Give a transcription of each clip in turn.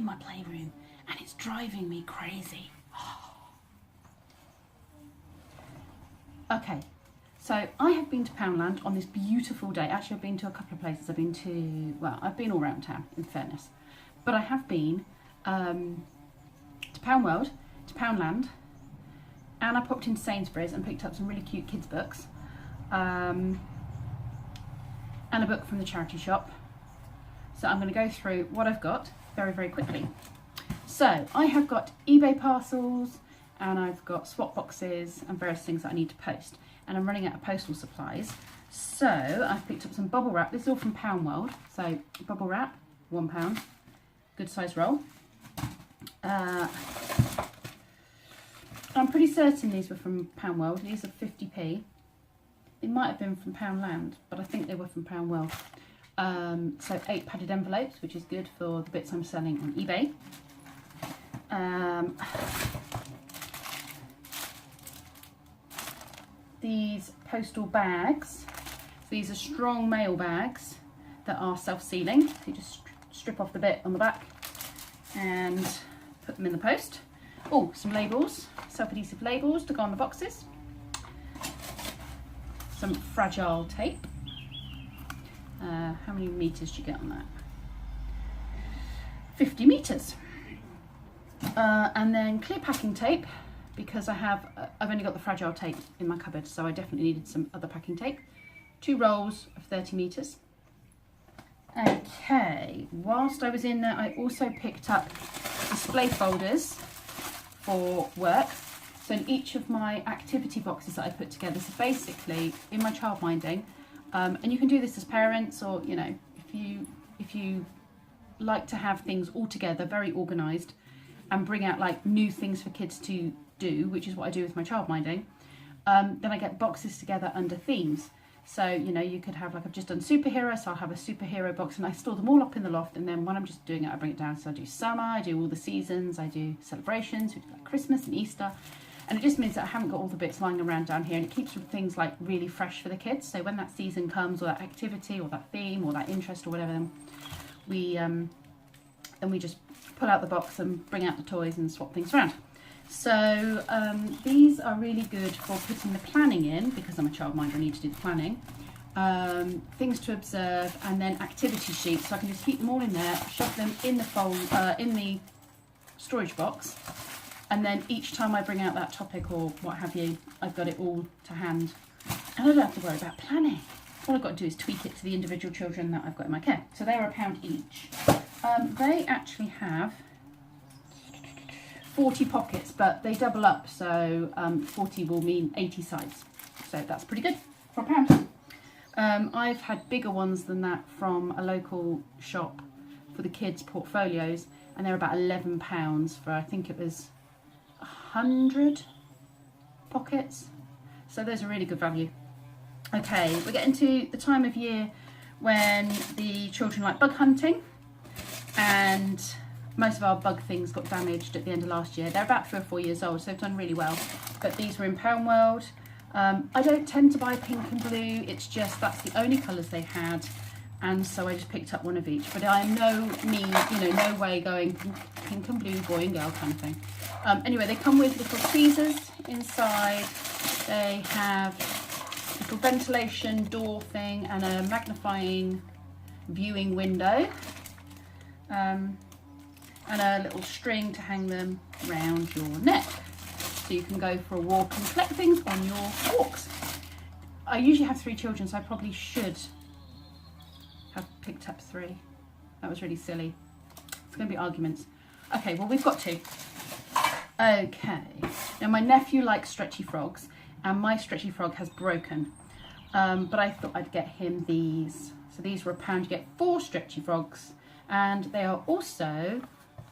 in my playroom and it's driving me crazy. Okay, so I have been to Poundland on this beautiful day. Actually, I've been to a couple of places. I've been all around town, in fairness. But I have been to Poundworld, to Poundland, and I popped into Sainsbury's and picked up some really cute kids' books. And a book from the charity shop. So I'm going to go through what I've got very, very quickly. So I have got eBay parcels, and I've got swap boxes and various things that I need to post. And I'm running out of postal supplies. So I've picked up some bubble wrap. This is all from Poundworld. So bubble wrap, £1, good size roll. I'm pretty certain these were from Poundworld. These are 50p. They might have been from Poundland, but I think they were from Poundworld. So 8 padded envelopes, which is good for the bits I'm selling on eBay. These postal bags. These are strong mail bags that are self-sealing. So you just strip off the bit on the back and put them in the post. Oh, some labels, self-adhesive labels to go on the boxes. Some fragile tape. How many meters do you get on that? 50 meters. And then clear packing tape, because I've only got the fragile tape in my cupboard, so I definitely needed some other packing tape. 2 rolls of 30 meters. Okay, whilst I was in there, I also picked up display folders for work. So in each of my activity boxes that I put together, so basically in my childminding, and you can do this as parents, or you know, if you like to have things all together, very organised, and bring out like new things for kids to do, which is what I do with my childminding. Then I get boxes together under themes. So you know, you could have, like, I've just done superhero, so I'll have a superhero box, and I store them all up in the loft. And then when I'm just doing it, I bring it down. So I do summer, I do all the seasons, I do celebrations, we do like Christmas and Easter. And it just means that I haven't got all the bits lying around down here, and it keeps things like really fresh for the kids. So when that season comes, or that activity, or that theme, or that interest, or whatever, then we just pull out the box and bring out the toys and swap things around. So these are really good for putting the planning in, because I'm a childminder, I need to do the planning. Things to observe, and then activity sheets. So I can just keep them all in there, shove them in the in the storage box. And then each time I bring out that topic or what have you, I've got it all to hand. And I don't have to worry about planning. All I've got to do is tweak it to the individual children that I've got in my care. So they're £1 each. They actually have 40 pockets, but they double up. So 40 will mean 80 sides. So that's pretty good for £1. I've had bigger ones than that from a local shop for the kids' portfolios. And they're about £11 for, I think it was 100 pockets, so those are really good value. Okay, we're getting to the time of year when the children like bug hunting, and most of our bug things got damaged at the end of last year. They're about 3 or 4 years old, so they've done really well, but these were in Poundworld. I don't tend to buy pink and blue, it's just that's the only colours they had, and so I just picked up one of each. But I'm no way going pink and blue, boy and girl kind of thing. Anyway, they come with little tweezers inside. They have a little ventilation door thing and a magnifying viewing window. And a little string to hang them round your neck. So you can go for a walk and collect things on your walks. I usually have 3 children, so I probably should have picked up 3. That was really silly. It's going to be arguments. Okay, well, we've got 2. Okay, now my nephew likes stretchy frogs, and my stretchy frog has broken, but I thought I'd get him these. So these were £1. You get 4 stretchy frogs, and they are also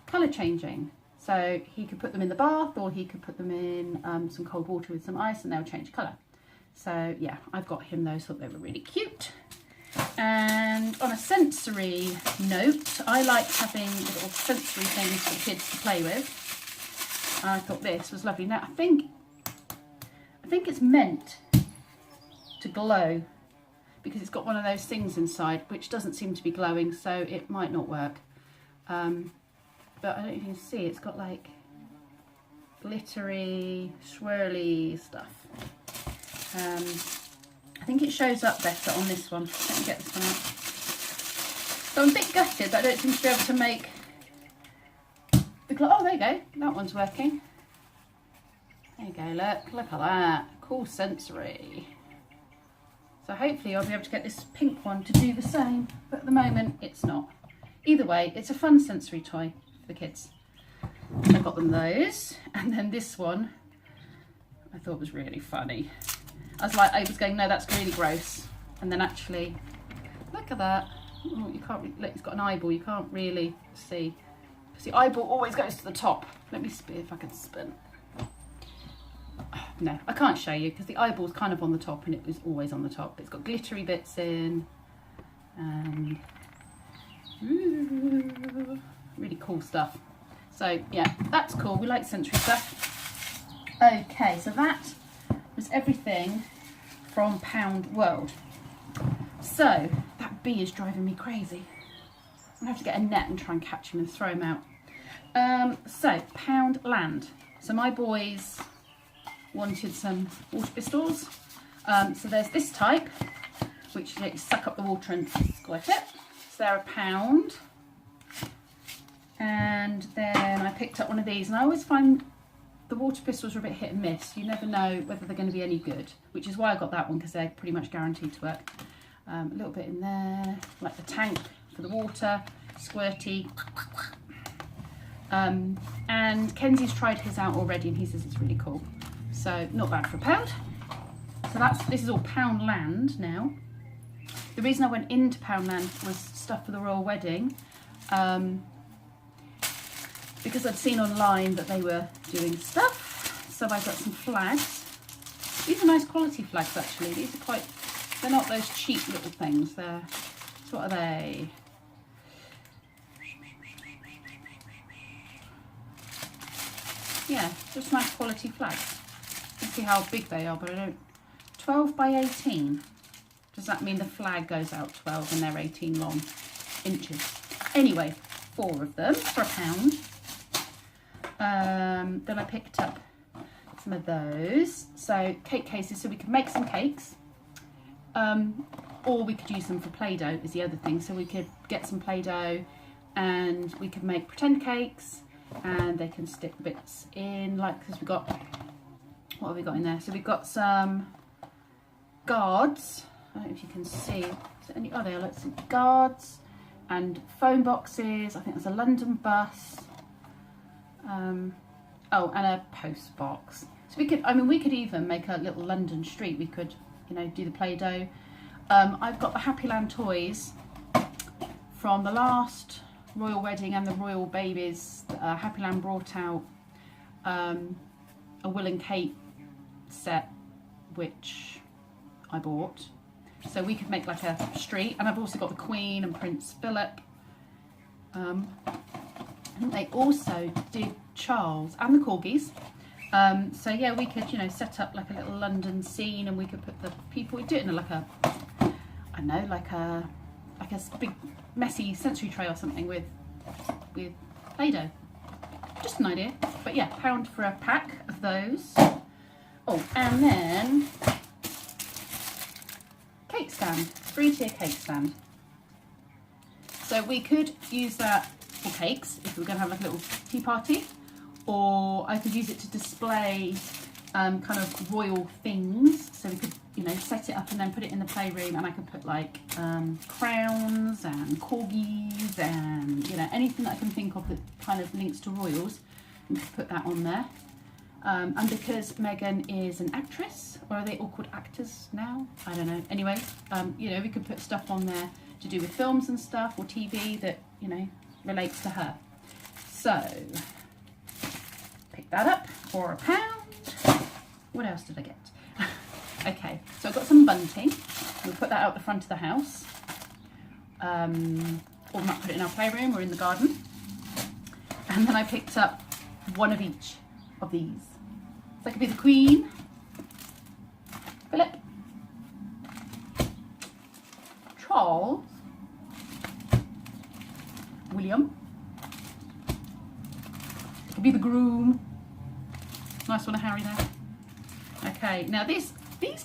colour changing. So he could put them in the bath, or he could put them in some cold water with some ice, and they'll change colour. So yeah, I've got him those, thought they were really cute. And on a sensory note, I like having little sensory things for kids to play with. I thought this was lovely. Now I think it's meant to glow, because it's got one of those things inside which doesn't seem to be glowing, so it might not work. but I don't know if you can see, it's got like glittery, swirly stuff. I think it shows up better on this one. Let me get this one out. So I'm a bit gutted that I don't seem to be able to make the oh, there you go, that one's working. There you go, look at that, cool sensory. So hopefully I'll be able to get this pink one to do the same, but at the moment it's not. Either way, it's a fun sensory toy for the kids. I got them those, and then this one I thought was really funny. I was going, no, that's really gross, and then actually, look at that. Oh, you can't really, look, it's got an eyeball, you can't really see. Because the eyeball always goes to the top. Let me see if I can spin. No, I can't show you because the eyeball's kind of on the top and it was always on the top. It's got glittery bits in and really cool stuff. So yeah, that's cool. We like sensory stuff. Okay, so that was everything from Poundworld. So that bee is driving me crazy. I'm gonna have to get a net and try and catch him and throw him out. So Poundland. So my boys wanted some water pistols. So there's this type, which you suck up the water and squirt it. So they're £1. And then I picked up one of these, and I always find the water pistols are a bit hit and miss. You never know whether they're going to be any good, which is why I got that one, because they're pretty much guaranteed to work. A little bit in there, like the tank for the water, squirty. And Kenzie's tried his out already and he says it's really cool. So not bad for £1. So this is all Poundland now. The reason I went into Poundland was stuff for the royal wedding, because I'd seen online that they were doing stuff. So I got some flags. These are nice quality flags actually. These are they're not those cheap little things. So what are they? Yeah, just nice quality flags. Let's see how big they are, but I don't. 12 by 18. Does that mean the flag goes out 12 and they're 18 long inches? Anyway, 4 of them for £1. Then I picked up some of those. So cake cases, so we could make some cakes. Or we could use them for Play-Doh is the other thing. So we could get some Play-Doh and we could make pretend cakes, and they can stick bits in, like, because we've got, what have we got in there? So we've got some guards. I don't know if you can see. Is there any, oh, there are some guards and phone boxes. I think there's a London bus. Oh, and a post box. So we could, we could even make a little London street. We could, do the Play-Doh. I've got the Happyland toys from the last royal wedding and the royal babies. Happyland brought out a Will and Kate set, which I bought. So we could make like a street, and I've also got the Queen and Prince Philip. I think they also did Charles and the corgis. So yeah, we could, set up like a little London scene, and we could put the people. We do it in like a, I don't know, like a big messy sensory tray or something with Play-Doh. Just an idea. But yeah, £1 for a pack of those. Oh, and then cake stand, 3-tier cake stand. So we could use that for cakes if we were going to have like a little tea party, or I could use it to display kind of royal things. So we could, set it up and then put it in the playroom, and I could put like crowns and corgis and anything that I can think of that kind of links to royals, and put that on there. And because Meghan is an actress, or are they all called actors now? I don't know. Anyway, we could put stuff on there to do with films and stuff, or TV that, relates to her. So, pick that up for £1. What else did I get? Okay, so I've got some bunting. We'll put that out the front of the house. Or we might put it in our playroom or in the garden. And then I picked up one of each of these. So that could be the Queen, Philip, Charles, William, Okay, now these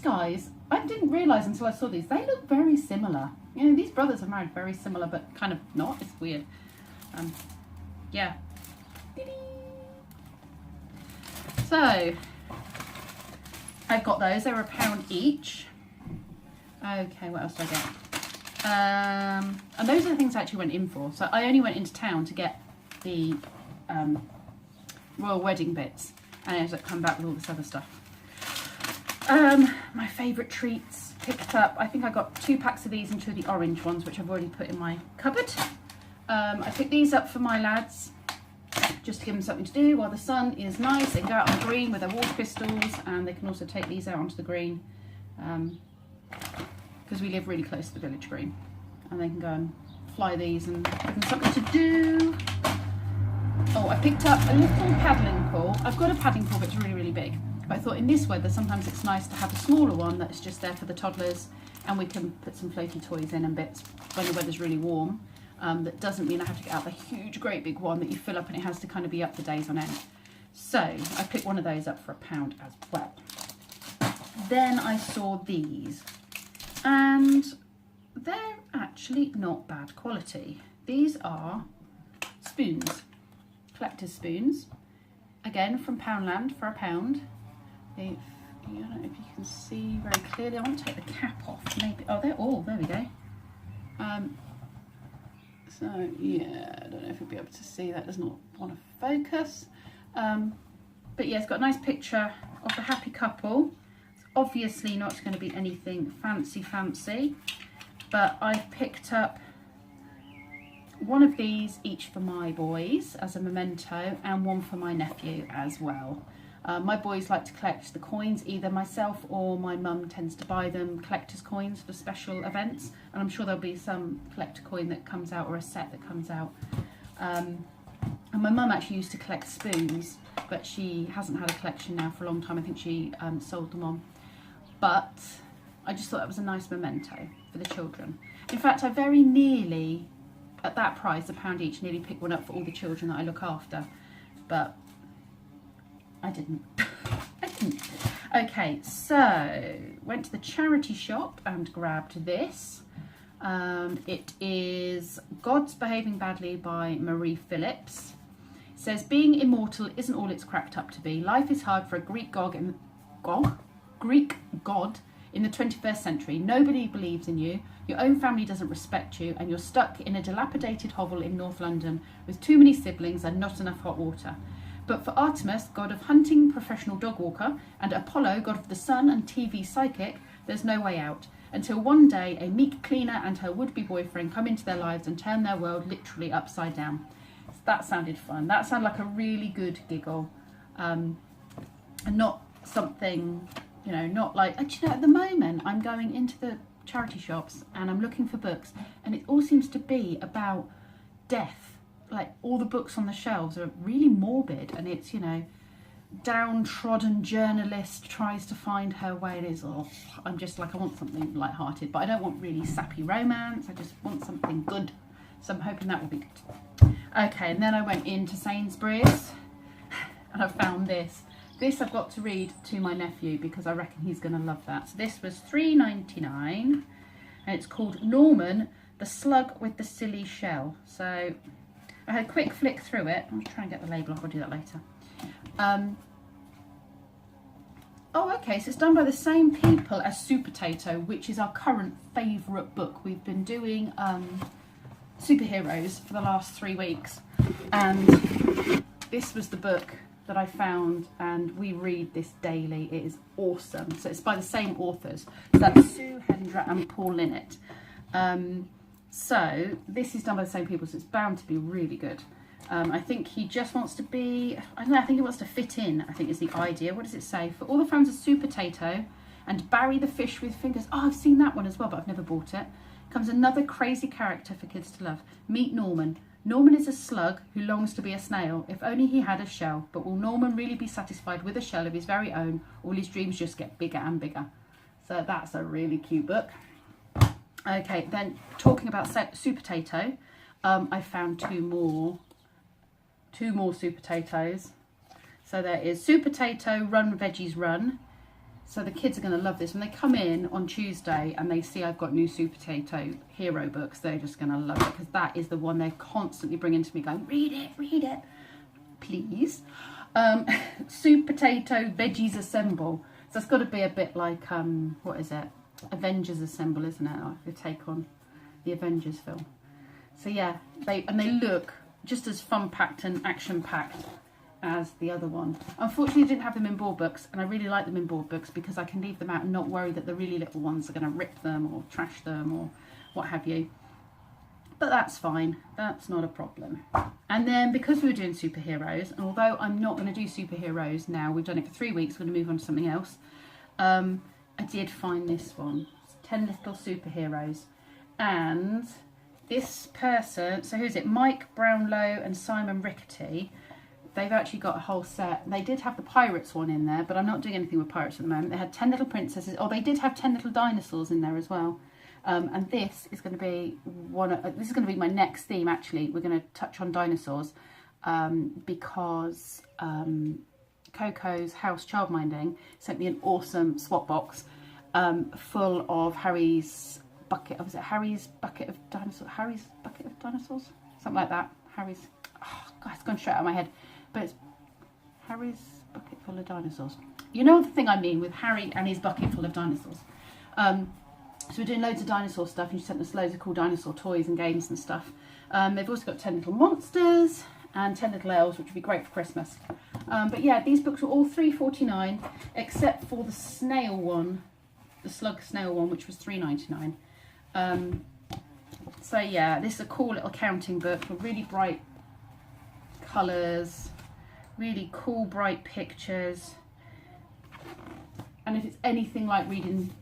guys, I didn't realise until I saw these, they look very similar. You know, these brothers are married very similar, but kind of not. It's weird. Yeah. So, I've got those. They were £1 each. Okay, what else did I get? And those are the things I actually went in for. So I only went into town to get the royal wedding bits, and I ended up coming back with all this other stuff. My favourite treats, picked up, I think I got 2 packs of these and 2 of the orange ones, which I've already put in my cupboard. I picked these up for my lads, just to give them something to do while the sun is nice. They can go out on the green with their water pistols, and they can also take these out onto the green, because we live really close to the village green, and they can go and fly these and give them something to do. Oh, I picked up a little paddling pool. I've got a paddling pool, but it's really, really big. But I thought in this weather, sometimes it's nice to have a smaller one that's just there for the toddlers, and we can put some floaty toys in and bits when the weather's really warm. That doesn't mean I have to get out the huge, great big one that you fill up and it has to kind of be up for days on end. So I picked one of those up for £1 as well. Then I saw these, and they're actually not bad quality. These are spoons, collector's spoons, again from Poundland for £1. I don't know if you can see very clearly. I want to take the cap off, maybe. Oh, there we go. So yeah, I don't know if you'll be able to see that. Does not want to focus. But yeah, it's got a nice picture of the happy couple. It's obviously not going to be anything fancy, but I've picked up one of these each for my boys as a memento, and one for my nephew as well. My boys like to collect the coins. Either myself or my mum tends to buy them collector's coins for special events, and I'm sure there'll be some collector coin that comes out, or a set that comes out. And my mum actually used to collect spoons, but she hasn't had a collection now for a long time. I think she sold them on. But I just thought that was a nice memento for the children. In fact, I very nearly, at that price, £1 each, nearly picked one up for all the children that I look after. But I didn't. Okay, so went to the charity shop and grabbed this. It is God's Behaving Badly by Marie Phillips. It says, being immortal isn't all it's cracked up to be. Life is hard for a Greek god in the 21st century. Nobody believes in you. Your own family doesn't respect you, and you're stuck in a dilapidated hovel in North London with too many siblings and not enough hot water. But for Artemis, god of hunting, professional dog walker, and Apollo, god of the sun and TV psychic, there's no way out. Until one day, a meek cleaner and her would-be boyfriend come into their lives and turn their world literally upside down. That sounded fun. That sounded like a really good giggle. And not something, you know, not like, actually, at the moment, I'm going into the charity shops and I'm looking for books, and it all seems to be about death. Like, all the books on the shelves are really morbid, and it's, you know, downtrodden journalist tries to find her way. It is, oh, I'm just like, I want something light-hearted, but I don't want really sappy romance. I just want something good. So I'm hoping that will be good. Okay, and then I went into Sainsbury's and I found this. This I've got to read to my nephew because I reckon he's going to love that. So this was £3.99, and it's called Norman, the Slug with the Silly Shell. So I had a quick flick through it. I'll try and get the label off. I'll do that later. Oh, okay, so it's done by the same people as Soup Potato, which is our current favourite book. We've been doing superheroes for the last 3 weeks, and this was the book that I found, and we read this daily. It is awesome. So it's by the same authors. So that's Sue Hendra and Paul Linnett. So this is done by the same people, so it's bound to be really good. I think he just wants to be, I don't know, I think he wants to fit in, I think is the idea. What does it say? For all the fans of Soup Potato and Barry the Fish with Fingers. Oh, I've seen that one as well, but I've never bought it. Comes another crazy character for kids to love. Meet Norman. Norman is a slug who longs to be a snail. If only he had a shell. But will Norman really be satisfied with a shell of his very own? All his dreams just get bigger and bigger. So that's a really cute book. Okay, then talking about Soup Potato, I found two more Soup Potatoes. So there is Soup Potato Run Veggies Run, So the kids are going to love this. When they come in on Tuesday and they see I've got new Super Potato Hero books, they're just going to love it, because that is the one they're constantly bringing to me going, read it, please. Super Potato Veggies Assemble. So it's got to be a bit like, what is it? Avengers Assemble, isn't it? Like the take on the Avengers film. So yeah, they look just as fun-packed and action-packed as the other one. Unfortunately, I didn't have them in board books, and I really like them in board books because I can leave them out and not worry that the really little ones are going to rip them or trash them or what have you. But that's fine, that's not a problem. And then because we were doing superheroes, and although I'm not going to do superheroes now, we've done it for 3 weeks, we're going to move on to something else, I did find this one, 10 Little Superheroes. And this person, so who's it, Mike Brownlow and Simon Rickety, they've actually got a whole set. They did have the Pirates one in there, but I'm not doing anything with Pirates at the moment. They had 10 Little Princesses. Oh, they did have 10 Little Dinosaurs in there as well. And this is going to be this is going to be my next theme, actually. We're going to touch on dinosaurs because Coco's House Childminding sent me an awesome swap box full of Harry's bucket. Was it Harry's bucket of dinosaurs? Harry's bucket of dinosaurs? Something like that. Harry's. Oh, God, it's gone straight out of my head. But it's Harry's bucket full of dinosaurs. You know the thing I mean with Harry and his bucket full of dinosaurs. So we're doing loads of dinosaur stuff, and she sent us loads of cool dinosaur toys and games and stuff. They've also got 10 Little Monsters and 10 Little Elves, which would be great for Christmas. But yeah, these books were all $3.49, except for the snail one, the slug snail one, which was $3.99. So yeah, this is a cool little counting book with really bright colours, really cool bright pictures, and if it's anything like reading,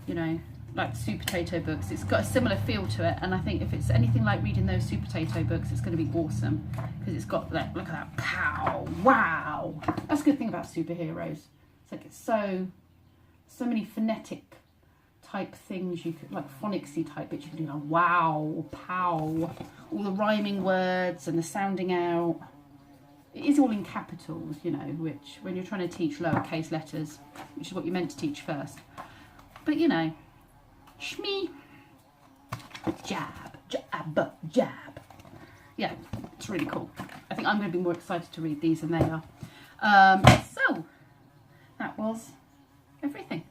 you know, like Super Potato books, it's got a similar feel to it. And I think if it's anything like reading those Super Potato books, it's going to be awesome, because it's got that, look at that, pow, wow. That's a good thing about superheroes. It's like, it's so many phonetic type things you could, like phonicsy type bits you can do, like wow, pow, all the rhyming words and the sounding out. It is all in capitals, you know, which when you're trying to teach lowercase letters, which is what you're meant to teach first. But you know, shmee, jab, jab, jab. Yeah, it's really cool. I think I'm going to be more excited to read these than they are. So that was everything.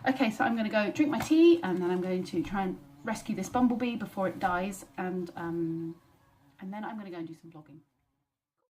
Okay, so I'm going to go drink my tea, and then I'm going to try and rescue this bumblebee before it dies, and then I'm going to go and do some vlogging.